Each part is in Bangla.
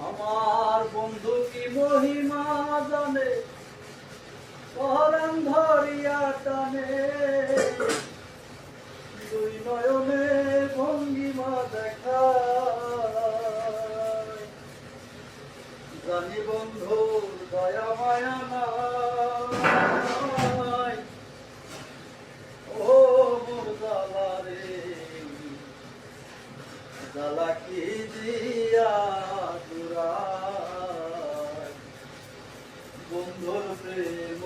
আমার বন্ধু কি মহিমা জানে, পরাণ ধরিয়া টানে, দুই নয়নে ভঙ্গিমা দেখা। জানি বন্ধু দয়া মায়া নাই, ও মোর জ্বালা রে, জ্বালা কি দিয়া জুড়ায়, বন্ধুর প্রেম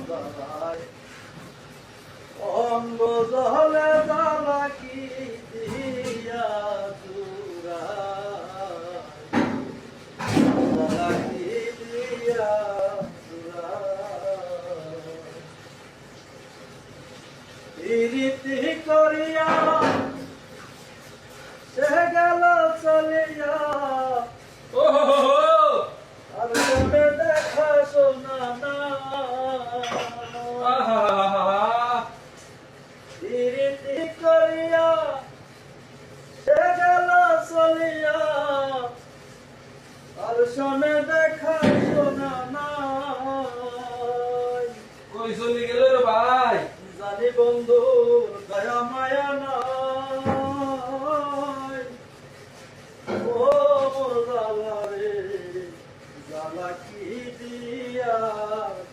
জ্বালায়, অঙ্গ জলে জ্বালা কি দিয়া জুড়ায়, জ্বালা কি দিয়া জুড়ায়। রীতি করিয়া সে গেল চলিয়া, আর মনে দেখা শোনা না। রীতি করিয়া সে গেল চলিয়া, আর শোনে দেখা শোনা না। কই চলে গেল রে ভাই? জানি বন্ধুর দয়া মায়া নাই, ও মোর জ্বালা রে, জ্বালা কি দিয়া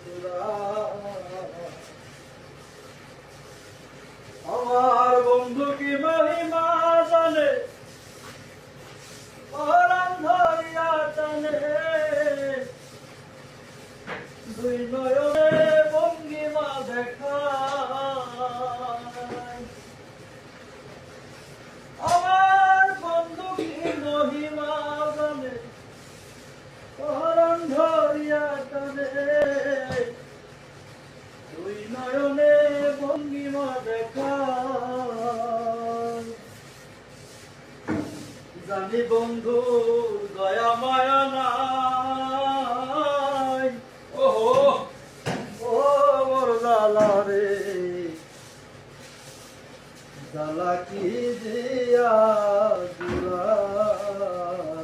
জুড়ায়। আমার বন্ধু কি মহিমা জানে, পরাণ ধরিয়া টানে, দুই নয়নে ভঙ্গিমা দেখায়। আমার বন্ধু কি মহিমা জানে, পরাণ ধরিয়া টানে, দুই নয়নে ভঙ্গিমা দেখায়। জানি বন্ধু দয়া মায়া নাই, ওহো, ও মোর জ্বালা রে, জ্বালা কি দিয়া জুড়ায়।